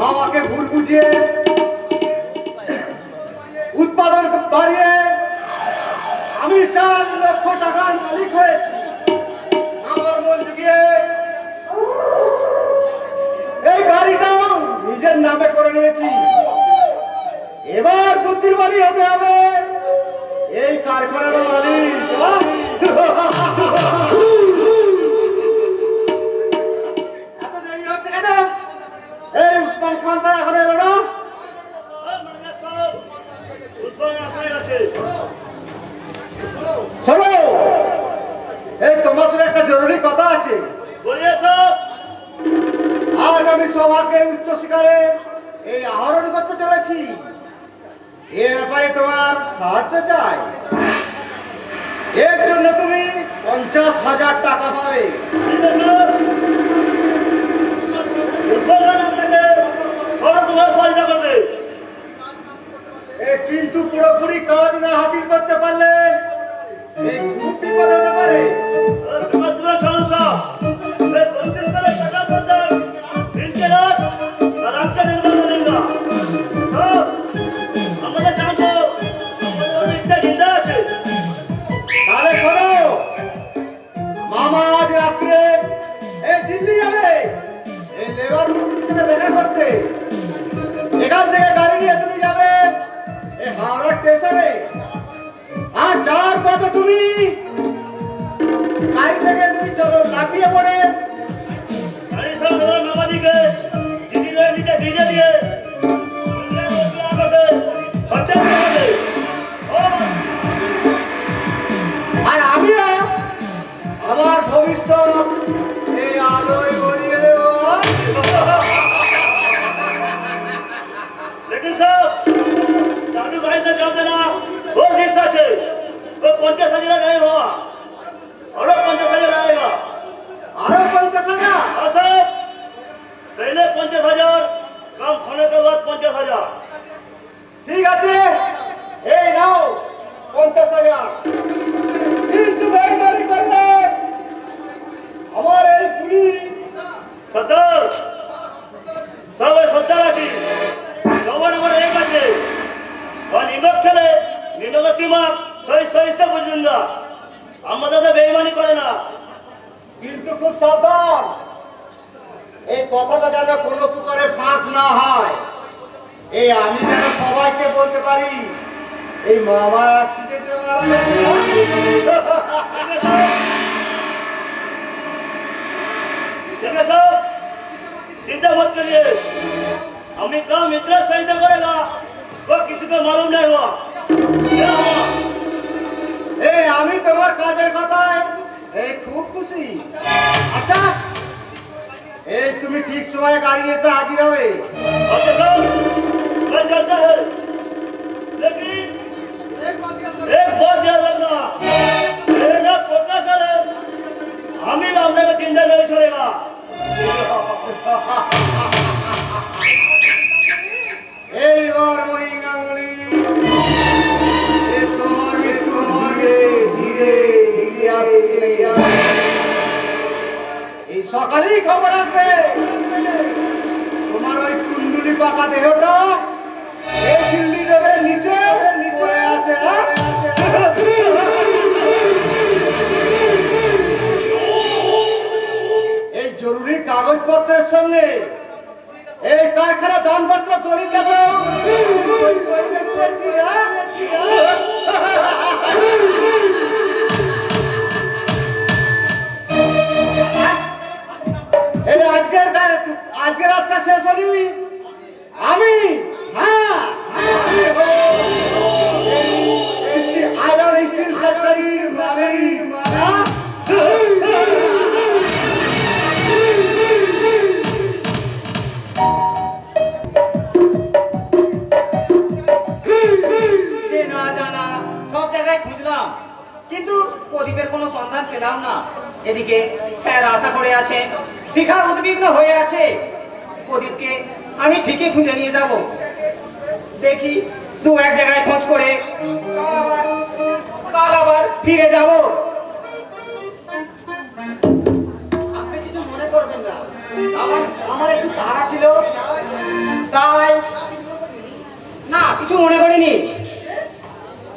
মামাকে ভুল বুঝিয়ে উৎপাদন বাড়িয়ে আমি 4 লক্ষ টাকার মালিক হয়েছি। আমার মন জুগিয়ে এই গাড়িটাও নিজের নামে করে নিয়েছি। এবার বুদ্ধির মালিক হতে হবে এই কারখানার মালিক। এত দেরি হচ্ছে কেন? এই উসমান খানটা এখন এলো না? চলো, এই তোমার সাথে একটা জরুরি কথা আছে। আজ আমি সৌভাগ্যের উচ্চ শিকারে এই আহরণ করতে চলেছি। এ ব্যাপারে তোমার সাহায্য চাই। এর জন্য তুমি 50,000 টাকা পাবে। কিন্তু পুরোপুরি কাজ না হাসিল করতে পারলে এই খুব বিপদ হতে পারে। তাহলে শোনো, মামা আজ রাত্রে এই দিল্লি যাবে এই লেবার মন্ত্রীর সাথে দেখা করতে। এখান থেকে গাড়ি নিয়ে তুমি যাবে এই হাওড়া স্টেশনে। আর যার পথে তুমি গাড়ি থেকে তুমি চলো লাফিয়ে পড়ে মামাজিকে ভিজে দিয়ে আর আমিও আমার ভবিষ্যৎ এই আলোয় ভরিয়ে দেব। लेकिन साहब चालू गाड़ी से जाओ देना बहुत हिस्सा है वो 50,000 नहीं हुआ और 50,000 आएगा। আরো 50,000? हाँ साहब, पहले 50,000 कम होने के बाद 50,000। ঠিক আছে, এই নাও 50,000। কিন্তু বেইমানি করলে আমার এই পুলিশ सत्तर सब 70 আছে নবার নবার এক আছে और নিমক খেলে নিমকের কিমাক সহিষ্ণুতা বুঝলেন না। আমাদের তো বেইমানি করে না। কিন্তু খুব সাবধান, এই কথাটা যেন কোনো প্রকারে ফাঁস না হয়। এই আমি যেন সবাইকে বলতে পারি এই মামা অ্যাক্সিডেন্টে মারা গেছে। ठीक है साहब, चिंता मत करिए, हमें काम इतना सही से करेगा तो किसी को मालूम नहीं हुआ। क्या हुआ? এই আমি তোমার কাজের কথায় এই খুব খুশি। আচ্ছা, এই তুমি ঠিক সময়ে গাড়ি এসে হাজির হবে। अच्छा साहब, मैं जानता है, लेकिन एक बात याद रखना, मेरा पक्का साल है, हम ही मामले को चिंता नहीं छोड़ेगा। এইবার মহিঙ্গাঙ্গুলি তোমার মৃত্যু হবে ধীরে ধীরে। এই সকালেই খবর আসবে তোমার ওই কুণ্ডুলি পাকা দেহটা এই দিল্লি রোডের নিচে পড়ে আছে। এই জরুরি কাগজপত্রের সঙ্গে এই কারখানা দানপত্র দলিল দেব। এই আজকের রাতটা শেষ হলি আমি আয়রন স্টিল ফ্যাক্টরির মালিক। কিন্তু প্রদীপের কোনো সন্ধান পেলাম না। এদিকে স্যার আশা করে আছে, শিখা উদ্বিগ্ন হয়ে আছে। প্রদীপকে আমি ঠিকই খুঁজে নিয়ে যাব। দেখি 2-1 জায়গায় খোঁজ করে কাল আবার ফিরে যাব। আপনি কিছু মনে করবেন না, আমার একটু তাড়া ছিল। চিনি।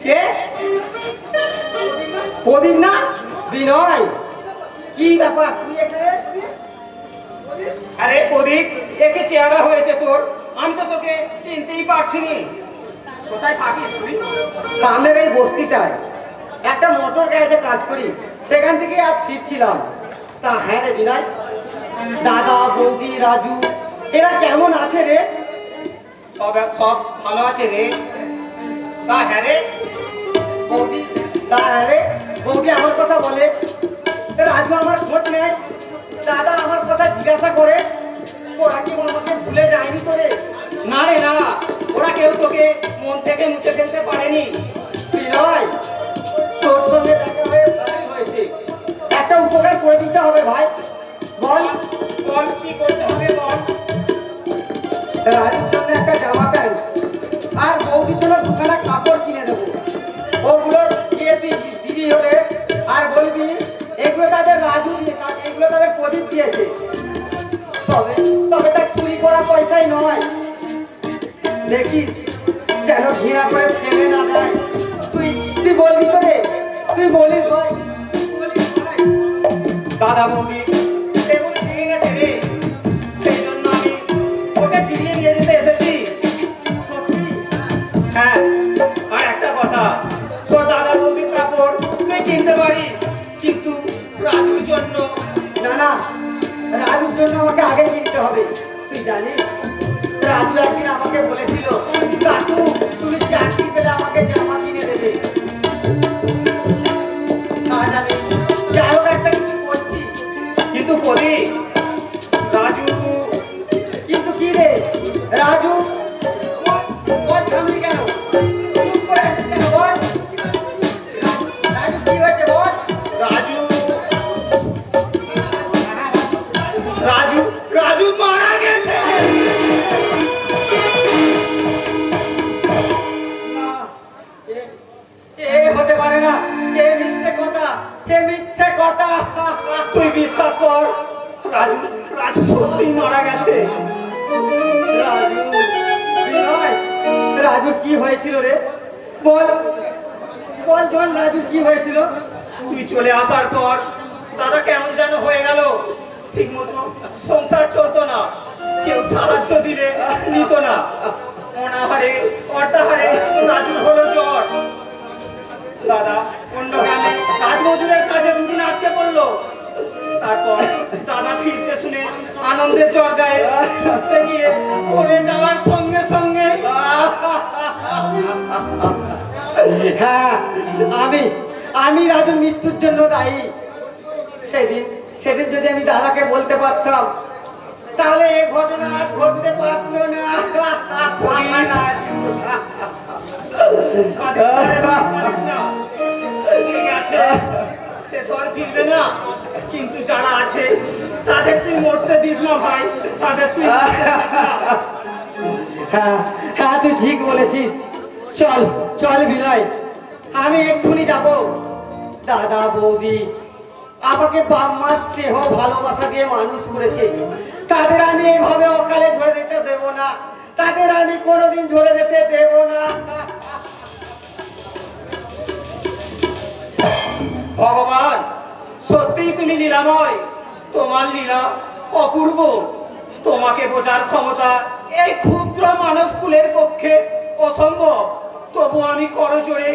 কে? প্রদীপ না বিনয়? কি ব্যাপার তুই এখানে? আরে প্রদীপ, একে চেহারা হয়েছে তোর, আমি তো তোকে চিনতেই পারছি নি। কোথায় থাকিস তুই? সামনের এই বস্তিটায় একটা মোটর গ্যারেজে কাজ করি, সেখান থেকে আজ ফিরছিলাম। তা হ্যাঁ রে বিনয়, দাদা বৌদি রাজু এরা কেমন আছে রে? সব ভালো আছে রে। তা হ্যাঁ রে বৌদি, তা হ্যাঁ রে বৌদি আমার কথা বলে, রাজু আমার খোঁজ নেয়, দাদা আমার কথা জিজ্ঞাসা করে। ওরা কি আমাকে ভুলে যায়নি তোরে? না রে না, ওরা কেউ তোকে মন থেকে মুছে ফেলতে পারেনি। বিনয়, তোর সঙ্গে দেখা হয়ে ভালোই হয়েছে, একটা উপকার করে দিতে হবে ভাই। বল বল কি করতে হবে বল। রাজুর জন্য একটা জামা প্যান্ট আর বৌদির জন্য দুখানা কাপড় কিনে দেবো। ওগুলো দিয়ে তুই দিবি হলে আর বলবি এগুলো তাদের রাজু দিয়ে, এগুলো তাদের প্রদীপ দিয়েছে। তবে তবে তার চুরি করা পয়সাই নয়, দেখিস যেন ঘৃণা করে ফেলে না দেয়। তুই তুই বলবি তো রে, তুই বলিস ভাই, বলিস ভাই। দাদা বৌদি এগুলো ভেঙে গেছে রে, সেই জন্য আমি ওকে ফিরিয়ে নিয়ে যেতে এসেছি। সত্যি? হ্যাঁ, আর একটা কথা, তোর দাদা বৌদির কাপড় তুই কিনতে পারিস, কিন্তু রাজুর জন্য না। না, রাজুর জন্য আমাকে আগে কিনতে হবে। তুই জানিস রাজু একদিন আমাকে বলেছিল, কাকু তুমি চাকরি পেলে আমাকে জামা কিনে দেবে। আজ আমি যাই হোক একটা কিছু করছি, কিন্তু প্রদীপ রাজু। কিন্তু কি রে রাজু, বল থামলি কেন? চুপ করে আছিস কেন বল? রাজু কি হয়েছে বল? রাজু রাজু রাজু মারা গেছে। এ হতে পারে না, এ মিথ্যে কথা, এ মিথ্যে কথা। তুই বিশ্বাস কর, রাজু রাজু সত্যি মারা গেছে। রাজু বিনয়, রাজুর কি হয়েছিল রে? বল বল বল, রাজুর কি হয়েছিল? তুই চলে আসার পর দাদা কেমন যেন হয়ে গেল, ঠিক মতো সংসার চলতো না, কেউ সাহায্য দিলে নিত না। অনাহারে অর্ধাহারে রাজুর হলো জ্বর। দাদা অন্য গ্রামে কাজ মজুরের কাজে দুদিন আটকে পড়লো। তারপর দাদা ফিরছে শুনে আনন্দের জ্বর গায়ে ছুটতে গিয়ে পড়ে যাওয়ার সঙ্গে সঙ্গে। হ্যাঁ, আমি রাজুর মৃত্যুর জন্য দায়ী। সেদিন সেদিন যদি আমি দাদাকে বলতে পারতাম, তাহলে এই ঘটনা আর ঘটতে পারতো না। সে তো আর ফিরবে না, কিন্তু যারা আছে তাদের তুই মরতে দিস না ভাই, তাদের তুই। হ্যাঁ হ্যাঁ, তুই ঠিক বলেছিস। চল চল বিনয়, আমি এক্ষুনি যাব। দাদা বৌদি আমাকে বাপ মাস স্নেহ ভালোবাসা দিয়ে মানুষ করেছে, তাদের আমি এইভাবে অকালে ঝরে যেতে দেব না, তাদের আমি কোনোদিন ঝরে যেতে দেব না। ভগবান সত্যিই তুমি লীলাময়, তোমার লীলা অপূর্ব। তোমাকে বোঝার ক্ষমতা এই ক্ষুদ্র মানব কুলের পক্ষে অসম্ভব। তবু আমি করজোড়ে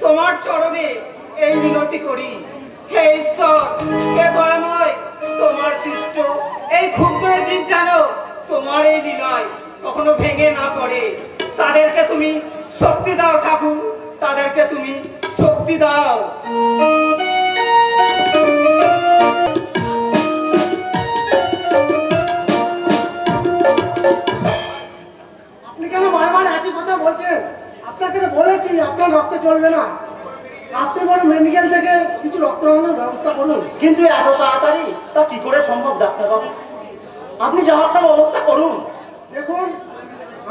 তোমার চরণে এই মিনতি করি, হে ঈশ্বর, হে দয়াময়, তোমার সৃষ্ট এই ক্ষুদ্র জীব যেন তোমার এই লীলায় কখনো ভেঙে না পড়ে। তাদেরকে তুমি শক্তি দাও ঠাকুর, তাদেরকে তুমি শক্তি দাও। আপনি কেন বারবার একই কথা বলছেন? আপনাকে তো বলেছি আপনার রক্ত চলবে না। আপনি বড় মেডিকেল থেকে কিছু রক্ত রাখানোর ব্যবস্থা করুন। কিন্তু এত তাড়াতাড়ি তা কি করে সম্ভব ডাক্তারবাবু? আপনি যাওয়ার ব্যবস্থা করুন। দেখুন,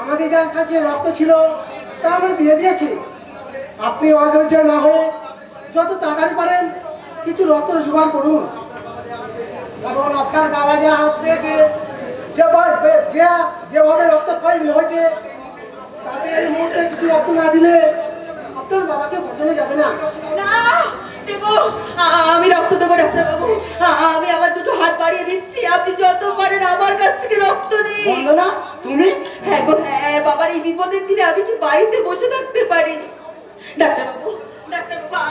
আমাদের যার কাছে রক্ত ছিল তা আমরা দিয়ে দিয়েছি। আপনি অধৈর্য না হয়ে যত তাড়াতাড়ি পারেন কিছু রক্ত জোগাড় করুন। কারণ আপনার বাবা যে হাত পেয়েছে, যেভাবে রক্ত ক্ষয় হয়েছে তাতে এই মুহূর্তে কিছু রক্ত না দিলে আপনার বাবাকে বাঁচানো যাবে না। না দেবো, আমি রক্ত দেবো ডাক্তার বাবু। আমি আমার দুটো হাত বাড়িয়ে দিচ্ছি, আপনি যত পারেন আমার কাছ থেকে রক্ত নিন। বন্দনা, তুমি? হ্যাঁ গো হ্যাঁ, বাবার এই বিপদের দিনে আমি কি বাড়িতে বসে থাকতে পারি? ডাক্তার বাবু,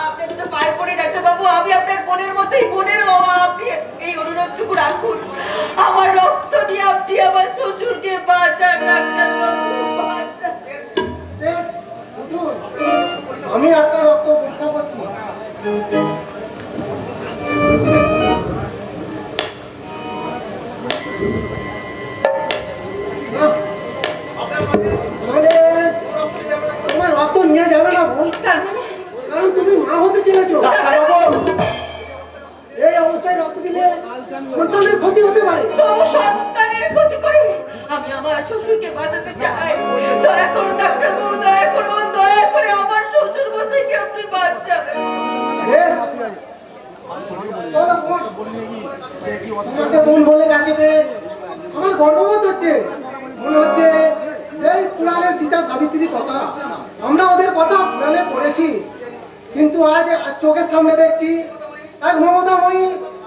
আপনি দুটো পায়ে পড়ে ডাক্তার বাবু, আমি আপনার বোনের মতোই, বোনের আপনি এই অনুরোধটুকু রাখুন, আমার রক্ত নিয়ে আপনি আমার শ্বশুরকে বাঁচান ডাক্তার বাবু, বাঁচান। বেশ, উঠুন। আমি আপনার রক্ত পরীক্ষা করছি। তোমার রক্ত নিয়ে যাবে না বোন, তার মানে কারণ তুমি মা হতে চলেছো। ডাক্তারবাবু, এই অবস্থায় রক্ত দিলে সন্তানের ক্ষতি হতে পারে। তবু সন্তানের ক্ষতি করে আমি আমার শ্বশুরকে বাঁচাতে চাই। দয়া করুন ডাক্তার বাবু, দয়া করুন, দয়া করে আমার শ্বশুর মশাইকে আপনি বাঁচাবেন। বেশ, চলো বোন। তোমাকে বোন বলে ডাকে পেয়ে আমার গর্ববোধ হচ্ছে। মনে হচ্ছে সেই পুরাণের সীতা সাবিত্রীর কথা, আমরা ওদের কথা পুরাণে পড়েছি, কিন্তু আজ চোখের সামনে দেখছি এক মমতাময়ী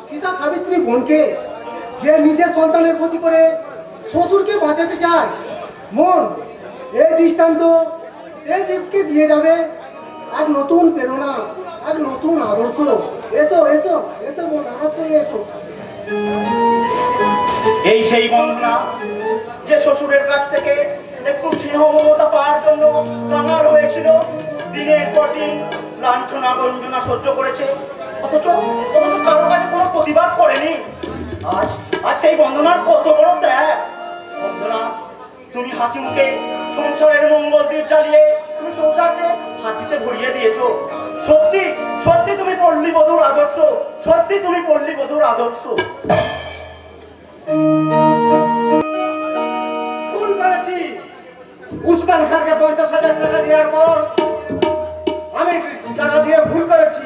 সীতা সাবিত্রী বোনকে, যে নিজের সন্তানের ক্ষতি করে শ্বশুরকে বাঁচাতে চায়। মন, এই দৃষ্টান্ত এই জীবকে দিয়ে যাবে এক নতুন প্রেরণা, এক নতুন আদর্শ। এসো এসো এসো বোন, আমার সঙ্গে এসো। এই সেই বন্দনা যে শ্বশুরের কাছ থেকে একটু স্নেহ মমতা পাওয়ার জন্য কাঙাল হয়েছিল, দিনের পর দিন লাঞ্ছনা গঞ্জনা সহ্য করেছে, অথচ কারোর কাছে কোনো প্রতিবাদ করেনি। আজ আজ সেই বন্দনার কত বড় ত্যাগ। বন্দনা, তুমি হাসি মুখে সংসারের মঙ্গল দ্বীপ জ্বালিয়ে তুমি সংসারকে হাতিতে ভরিয়ে দিয়েছো। সত্যি সত্যি তুমি পল্লী বধূর আদর্শ, সত্যি তুমি পল্লী বধূর আদর্শ। ভুল করেছি। উসমান খানকে 50,000 টাকা দেওয়ার পর আমি টাকা দিয়ে ভুল করেছি।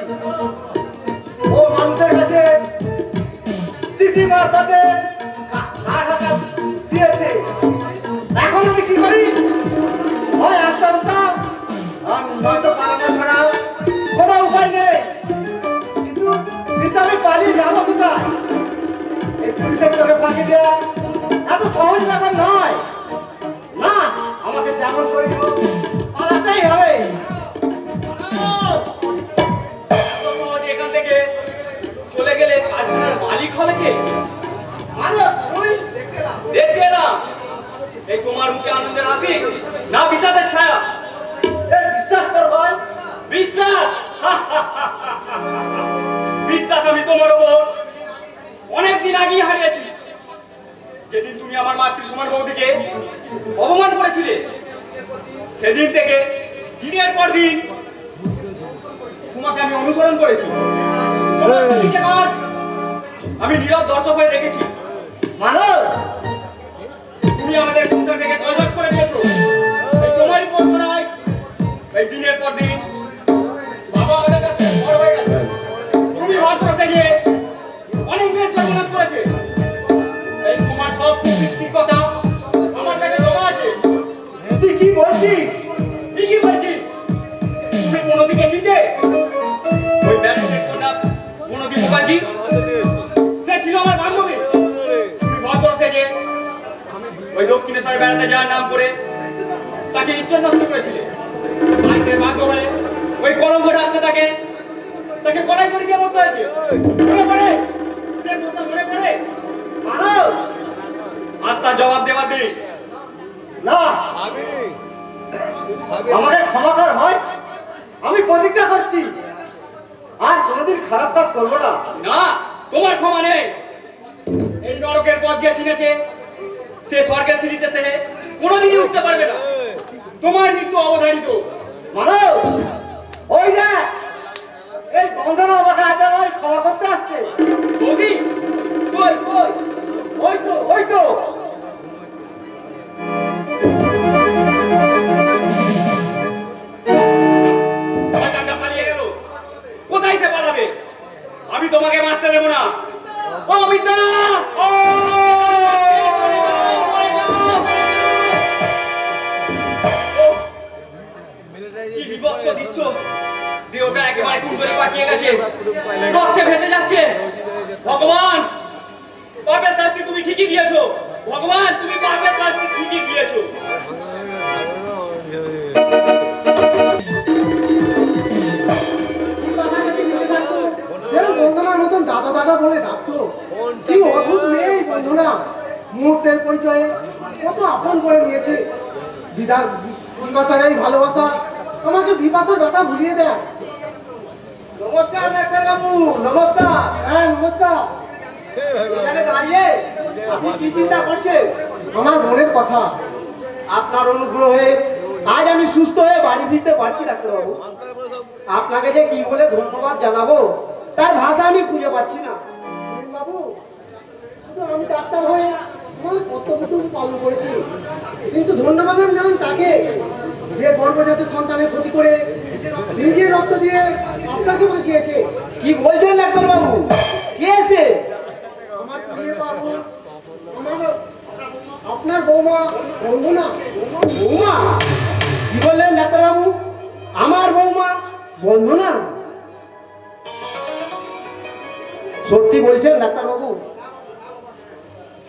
ও মানুষের কাছে চিঠি মারফতে টাকা দিয়েছে। এখন আমি কি করি? হয় আত্মহত্যা, আর নয়তো পালানো ছাড়া কোনো উপায় নেই। কিন্তু কিন্তু আমি পালিয়ে যাবো কোথায়? এই পুলিশের চোখে ফাঁকি দেওয়া এত সহজ ব্যাপার নয়। না, আমাকে যেমন করি হোক পালাতেই হবে। এখান থেকে চলে গেলে কারখানার মালিক হবে কে? মালিক তুই? দেখতে এলাম। এই তোমার মুখে আনন্দের হাসি না বিষাদের ছায়া? এই বিশ্বাস কর ভাই। বিশ্বাস? বিশ্বাস আমি তোমার ওপর অনেকদিন আগেই হারিয়েছি, যেদিন তুমি আমার মাতৃ সমান বৌদিকে অপমান করেছিলে। সেদিন থেকে দিনের পর দিন তোমাকে আমি অনুসরণ করেছি। তোমার প্রতিটি কাজ আমি নীরব দর্শক হয়ে দেখেছি। মানব, তুমি আমাদের সংসার থেকে তৈলাশ করে দিয়েছো। এই তোমারই পরম্পরায় এই দিনের পর দিন বাবা আমাদের কাছে বড় হয়ে গেছে। তুমি হাত করতে গিয়ে অনেক বেশ সর্বনাশ করেছে। এই তোমার সব কুকীর্তির কথা আমার কাছে জমা আছে। তুই কি বলছিস? ঠিকই বলছিস। তুমি কোনোদিকে চিনতে ওই ব্যারিস্টার কন্যা কোনোদিন মুখার্জি? সে ছিল আমার বান্ধবী। তুমি ভদ্র থেকে ওই দক্ষিণেশ্বরে বেড়াতে যাওয়ার নাম করে তাকে ইজ্জত নষ্ট করেছিলে। আইতে ভাগ্য বলে ওই কলঙ্ক ডাকতে তাকে গলায় করে দিয়ে মরতে হয়েছে। মনে পড়ে? সে কথা মনে পড়ে? মানব, আজ তার জবাব দেওয়ার দিন। না, আমাকে ক্ষমা কর ভাই। আমি প্রতিজ্ঞা করছি আর কোনোদিন খারাপ কাজ করবো না। না, তোমার ক্ষমা নেই। এই নরকের পথ দিয়ে চিনেছে, সে স্বর্গের সিঁড়িতে সে কোনোদিনই উঠতে পারবে না। তোমার মৃত্যু অবধারিত। মানব, ওই দেখ, এই বন্ধনা আমাকে আজ আমায় ক্ষমা করতে আসছে। বৌদি, কই কই? ওই তো ওই তো। শয়তানটা পালিয়ে গেল। কোথায় সে পালাবে? আমি তোমাকে বাঁচতে দেবো না। ও বিদ্যা! ও! ও! প্রায় কুড়ি পাকিয়ে গেছে, রক্তে ভেসে যাচ্ছে। ভগবান, পাপের শাস্তি তুমি ঠিকই দিয়েছো। ভগবান, তুমি পাপের শাস্তি ঠিকই দিয়েছো। বন্ধনার মতন দাদা দাদা বলে ডাকতো। কি অদ্ভুত মেয়ে এই বন্ধনা, মুহূর্তের পরিচয়ে কত আপন করে নিয়েছে। বিপাশার এই ভালোবাসা আমাকে বিপাশার কথা ভুলিয়ে দেয়। নমস্কার ডাক্তার বাবু। নমস্কার। হ্যাঁ নমস্কার। এখানে দাঁড়িয়ে আপনি কি চিন্তা করছেন? আমার মনের কথা। আপনার অনুগ্রহে আজ আমি সুস্থ হয়ে বাড়ি ফিরতে পারছি ডাক্তার বাবু। আপনাকে যে কি বলে ধন্যবাদ জানাবো তার ভাষা আমি খুঁজে পাচ্ছি না। বাবু, শুধু আমি ডাক্তার হয়ে আমার কর্তব্যটুকু পালন করেছি, কিন্তু ধন্যবাদ জানাই তাকে যে গর্ভজাত সন্তানের ক্ষতি করে নিজের রক্ত দিয়ে আপনাকে বাঁচিয়েছে। কি বলছেন ডাক্তার বাবু? কে আছে? আমার প্রিয় বাবু, আপনার বৌমা বন্ধনা। বৌমা? কি বললেন ডাক্তার বাবু? আমার বৌমা বন্ধনা? সত্যি বলছেন ডাক্তার বাবু?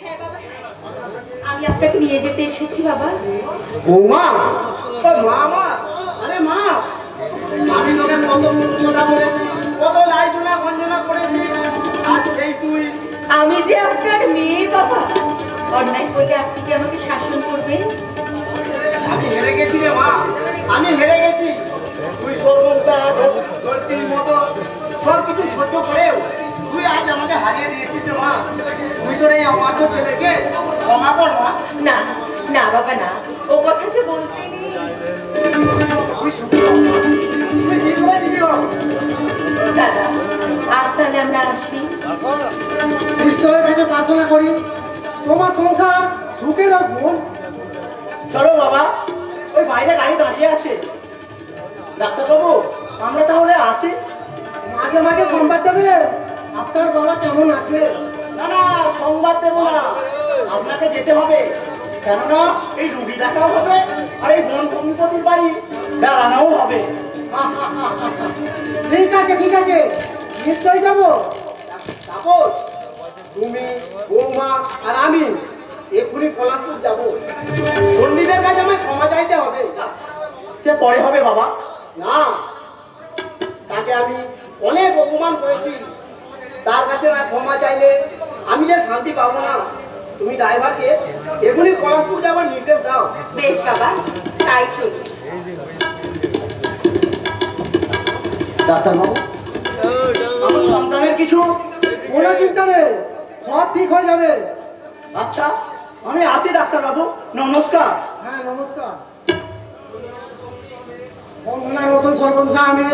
হ্যাঁ বাবা, আমি আপনাকে নিয়ে যেতে এসেছি বাবা। বৌমা? ও মা আমার? আরে মা, আমি তোকে কত কথা বলেছি, কত লাইজনা বঞ্জনা করেছি, আর সেই তুই? আমি যে আপনার মেয়ে বাবা, অন্যায় করলে আপনি কি আমাকে শাসন করবেন? আমি হেরে গেছি রে মা, আমি হেরে গেছি। তুই সর্বংসা ধরতির মতো সব কিছু সহ্য করেও তুই আজ আমাকে হারিয়ে দিয়েছিস রে মা। তুই তোর এই অমাত্র ছেলেকে ক্ষমা কর মা। না না বাবা না, ও কথা যে বলতে নেই। তুই সুখী হ মা, তুই নির্ভয় দিবি হ। দাদা, আজ তাহলে আমরা আসি। ঈশ্বরের কাছে প্রার্থনা করি তোমার সংসার সুখে রাখবো। চলো বাবা, ওই বাইরে গাড়ি দাঁড়িয়ে আছে। ডাক্তারবাবু, আমরা তাহলে আসি। মাঝে মাঝে সংবাদ দেবে আপনার বাবা কেমন আছে। না না, সংবাদ দেবো না, আপনাকে যেতে হবে। কেননা এই রুগী দেখাও হবে আর এই বন ভূমিপতির বাড়ি বেড়ানোও হবে। ঠিক আছে ঠিক আছে, নিশ্চয়ই যাবো। তাপস, তুমি, বৌমা আর আমি এক্ষুনি পলাশপুর যাবো। সন্দীপের কাছে আমায় ক্ষমা চাইতে হবে। সে পরে হবে বাবা। না, তাকে আমি অনেক অপমান করেছি, তার কাছে না ক্ষমা চাইলে আমি যে শান্তি পাবো না। তুমি ড্রাইভারকে এখনই পলাশপুর যাবার নির্দেশ দাও। বেশ বাবা, তাই চলুন। ডাক্তারবাবু, আমার সন্তানের কিছু কোনো চিন্তা নেই, সব ঠিক হয়ে যাবে। আচ্ছা, আমি আসি ডাক্তারবাবু। নমস্কার। হ্যাঁ নমস্কার। বন্ধনার মতন সর্বংসা আমি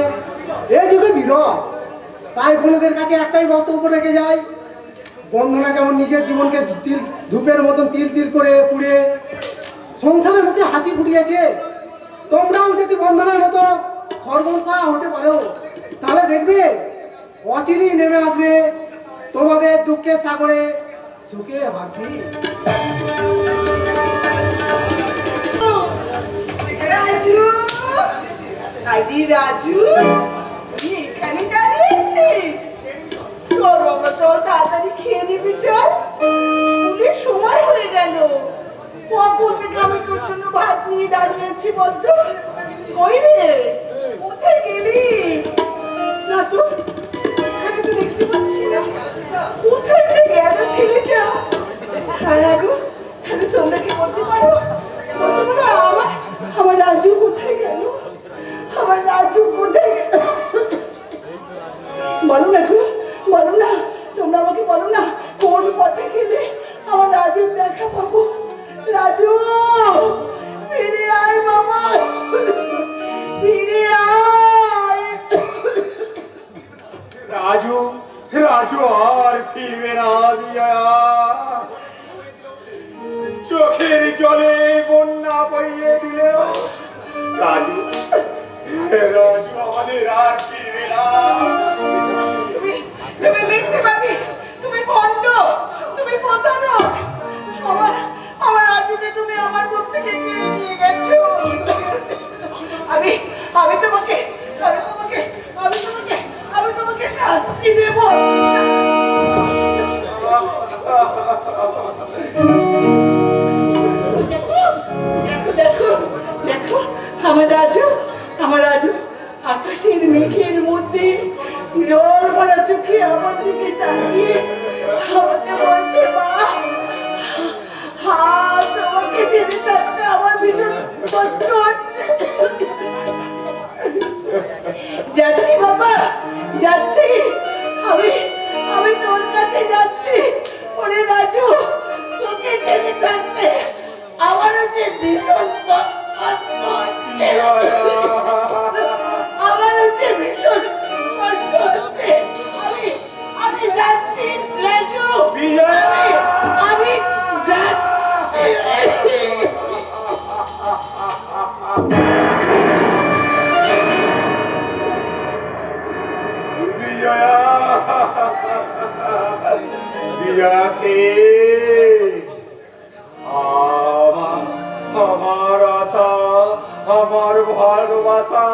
এ যুগে বিরল, তাই বোনদের কাছে একটাই বক্তব্য রেখে যাই। বন্ধনা যেমন নিজের জীবনকে ধূপের মতন তিল তিল করে পুড়ে সংসারের মুখে হাসি ফুটিয়েছে, তোমরাও যদি বন্ধনার মতো সর্বংসা হতে পারো তাহলে দেখবে অচিরেই নেমে আসবে তোমাদের দুঃখের সাগরে সুখের হাসি। রাজু, আরে রাজু, তুই এখানে দাঁড়িয়েছিস? চল বাবা চল, তাড়াতাড়ি খেয়ে নিবি চল, স্কুলের সময় হয়ে গেল। কখন থেকে আমি তোর জন্য ভাত নিয়ে দাঁড়িয়েছি বলতো? কই রে, কোথায় গেলি? না তো, এখানে তো দেখতে পাচ্ছি না, কোথায় যে গেল ছেলেটা? হ্যাঁ গো, তাহলে তোমরা কি করতে পারো? বলতে পারো আমার রাজু কোথায় গেল? আমার রাজু কোথায় গেল? বলো না গো, বলো না, তোমরা আমাকে বলো না, কোন পথে গেলে আমার রাজুর দেখা পাবো? রাজু, ফিরে আয় বাবা, ফিরে আয়। রাজু, রাজু আর ফিরবে না দিয়া, চোখের জলে বন্যা বইয়ে দিলেও রাজু, রাজু আমাদের আর ফিরবে না। তুমি মিথ্যেবাদী, তুমি ভণ্ড, তুমি প্রতারক। আমার রাজুকে তুমি আমার মুখ থেকে কেড়ে নিয়ে গেছো। আমি তোমাকে শাস্তি দেব। দেখো দেখো দেখো আমার রাজু আকাশের মেঘের মধ্যে জল ভরা চোখে আমার দিকে তাকিয়ে আমাকে বলছে, মা তোমাকে ছেড়ে থাকতে আমার ভীষণ কষ্ট হচ্ছে। যাচ্ছি বাবা, যাচ্ছি, আমি তোর কাছে যাচ্ছি। ওরে রাজু, তোকে ছেড়ে থাকতে আমারও যে ভীষণ কষ্ট হচ্ছে, আমারও যে ভীষণ কষ্ট হচ্ছে। আমি যাচ্ছি রাজু, আমি যাচ্ছি। বিজয়া, বিজয়া সে আমার আশা, আমার ভালোবাসা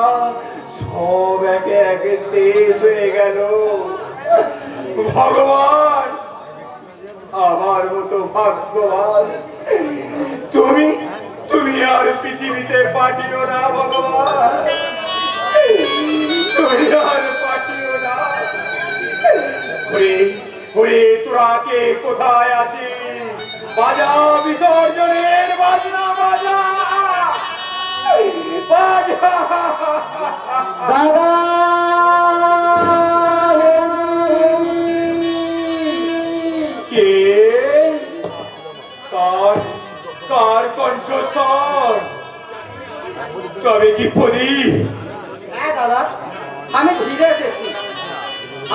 সব একে একে শেষ হয়ে গেল। ভগবান, আমার মতো ভাগ্যবান তুমি আর পৃথিবীতে পাঠিও না ভগবান, তুমি আর পাঠিও না। ওরে তোরা কে কোথায় আছিস? বাজা বিসর্জনের বাজনা, বাজা বাজা। দাদা কে? কার কণ্ঠস্বর? তবে কি প্রদীপ? হ্যাঁ দাদা, আমি ফিরে এসেছি।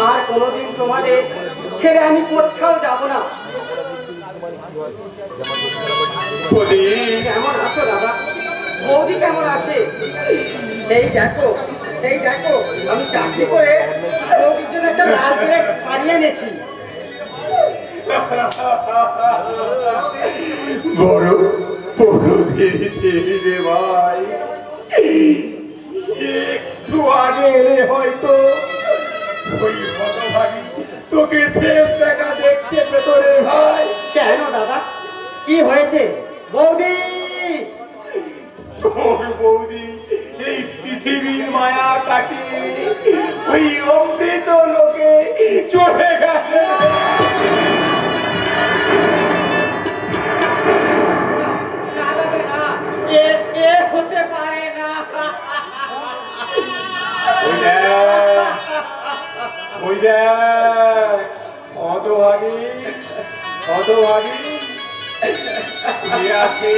আর কোনোদিন তোমাদের ছেড়ে আমি কোথাও যাব না। প্রদীপ, কেমন আছো দাদা? বৌদি কেমন আছে? এই দেখো আমি চাকরি করে বৌদির জন্য একটা লাল প্লেট শাড়ি এনেছি। বড় বড় দেরি দেরি রে ভাই, একটু আগে এলে হয়তো ওই হতভাগী তোকে শেষ দেখা দেখতে পেত রে ভাই। কেন দাদা, কি হয়েছে? বৌদি, তোর বৌদি এই পৃথিবীর মায়া কাটিয়ে ওই অমৃত লোকে চলে গেছে। না দাদা না, এ হতে পারে না। ওই দেখ হতভাগী আছে।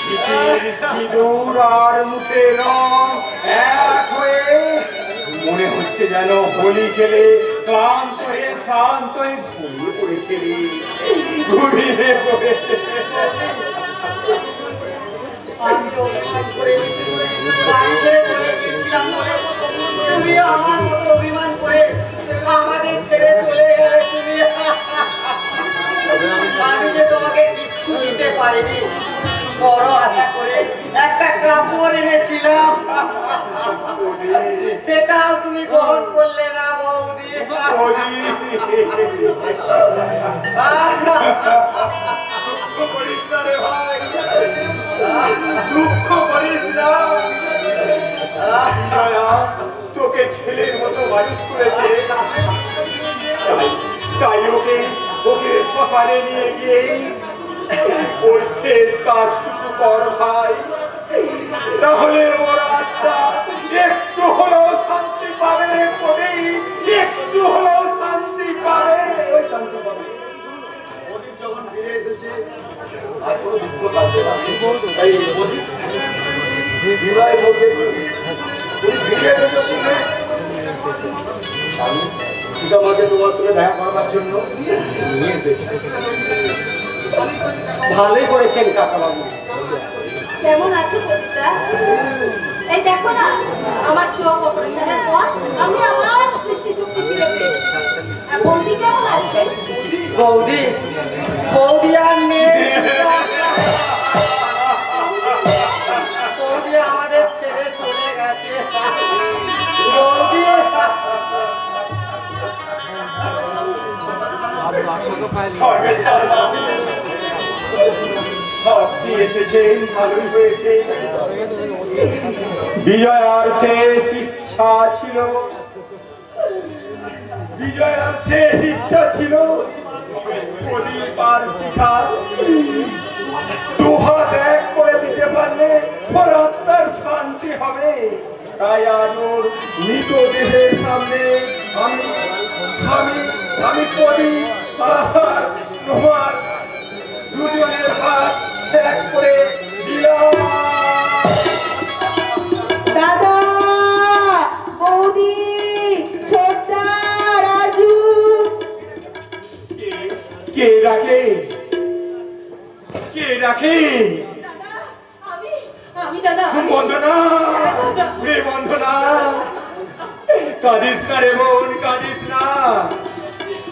শীতের সিঁদুর আর মুখে রং এক হয়ে মনে হচ্ছে যেন হোলি খেলে ক্লান্ত হয়ে শান্ত হয়ে ঘুমিয়ে পড়েছে, ঘুমিয়ে পড়েছে। আমি অভিমান করে বাড়ি ছেড়ে চলে গেছিলাম বলে তুমি আমার মতো অভিমান করে আমাদের ছেড়ে চলে গেলে। তুমি আমি যে তোমাকে কিচ্ছু দিতে পারিনি, বড় আশা করে একটা কাপড় এনেছিলাম, সেটাও তুমি গ্রহণ করলে না বৌদি। দুঃখ করিস না রে ভাই, দুঃখ করিস না। তোকে ছেলের মতো মানুষ করেছে, তাই ওকে শ্মশানে নিয়ে গিয়ে ওর শেষ কাজটুকু কর ভাই, তাহলে ওর আত্মা একটু হলেও শান্তি পাবে, একটু হলেও শান্তি পাবে। শান্তি পাবে। প্রদীপ যখন ফিরে এসেছে আর কোনো দুঃখ থাকবে না। এই প্রদীপ বিবাহ বলতে তুমি ফিরে এসেছো শুনে আমি সীতামাকে তোমার সঙ্গে দেখা করবার জন্য নিয়ে এসেছি। ভালোই করেছেন কাকাবাবু। কেমন আছো কবিতা? এই দেখো না, আমার চোখ অপারেশনের পর আমি আমার দৃষ্টিশক্তি ফিরে পেয়েছি। আর বৌদি কেমন আছে? বৌদি আর নেই। বৌদি আমাদের ছেড়ে চলে গেছে। বৌদি সর্বেশ্বর বাবু, আপনি এসেছেন, ভালোই হয়েছে। বিজয়ার শেষ ইচ্ছা ছিল, বিজয়ার শেষ ইচ্ছা ছিল প্রদীপ আর শিখা দুহাত এক করে দিতে পারলে ওর আত্মার শান্তি হবে। তাই আর ওর মৃতদেহের সামনে আমি আমি আমি প্রদীপ আর তোমার দুজনের হাত এক করে দিলাম। দাদা, বৌদি, ছোট্টা, রাজু। কে ডাকে, কে ডাকে? দাদা, আমি দাদা, বন্ধনা, হে বন্ধনা, কাঁদিস না রে বোন, কাঁদিস না।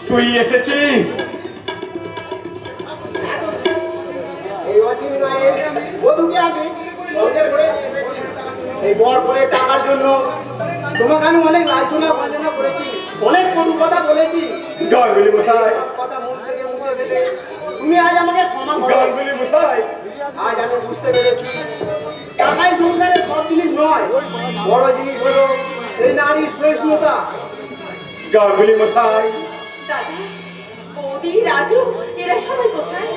তুই এসেছিস? এই অচিন মায়ের বধূকে আমি সঙ্গে করে এসেছি। এই বর বলে টাকার জন্য তোমাকে আমি অনেক লাঞ্ছনা বঞ্চনা করেছি, অনেক কটু কথা বলেছি। গাঙ্গুলি মশাই, সব কথা মন থেকে মুছে ফেলে তুমি আজ আমাকে ক্ষমা করো। গাঙ্গুলি মশাই, আজ আমি বুঝতে পেরেছি টাকাই সংসারের সব জিনিস নয়, বড় জিনিস হলো এই নারীর সহিষ্ণুতা। গাঙ্গুলি মশাই। দাদা, বৌদি, রাজু, এরা সবাই কোথায়?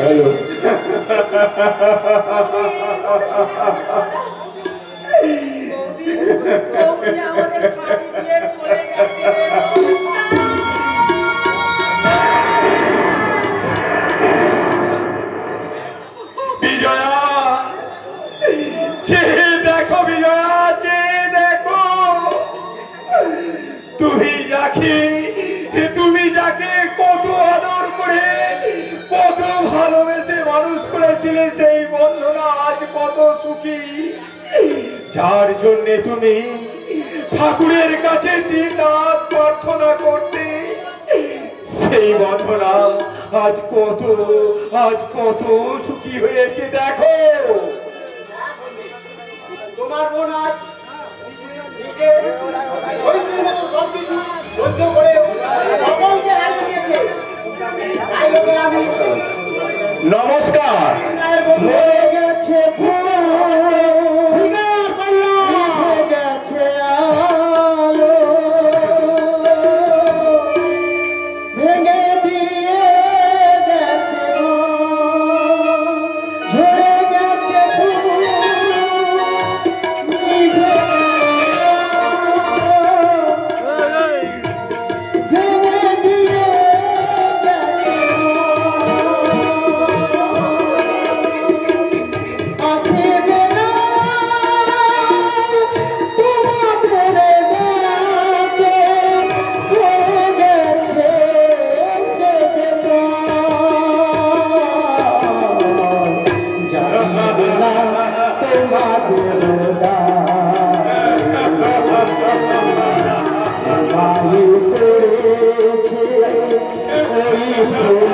হ্যালো, বৌদি আমাদের ফাঁকি দিয়ে চলে গেছে। বিজয়া, চেয়ে দেখো বিজয়া, চেয়ে দেখো। তুমি যাকে কত আদর করে, কত ভালোবেসে মানুষ করেছিলে, সেই বন্ধনা আজ কত সুখী। যার জন্য তুমি ঠাকুরের কাছে দিন রাত প্রার্থনা করতে, সেই বন্ধনা আজ কত সুখী হয়েছে দেখো। তোমার বোন আজ নিজের শরীরের মতো সবকিছু সহ্য করে সকলকে হারিয়েছে। তাই লোকে আমি নমস্কার। মায়ের বন্ধু হয়ে গেছে ফুল, ফিগার পাল্লা হয়ে গেছে আলো, ভেঙে দিয়ে গেছে ঝরে গেছে ফুল, নিভে ভেঙে দিয়ে গেছে আছে বেলা তোমাদের ডাকে হয়ে গেছে সে যে জানলা তোমাদের ডাকে বাড়ি পড়েছে ওই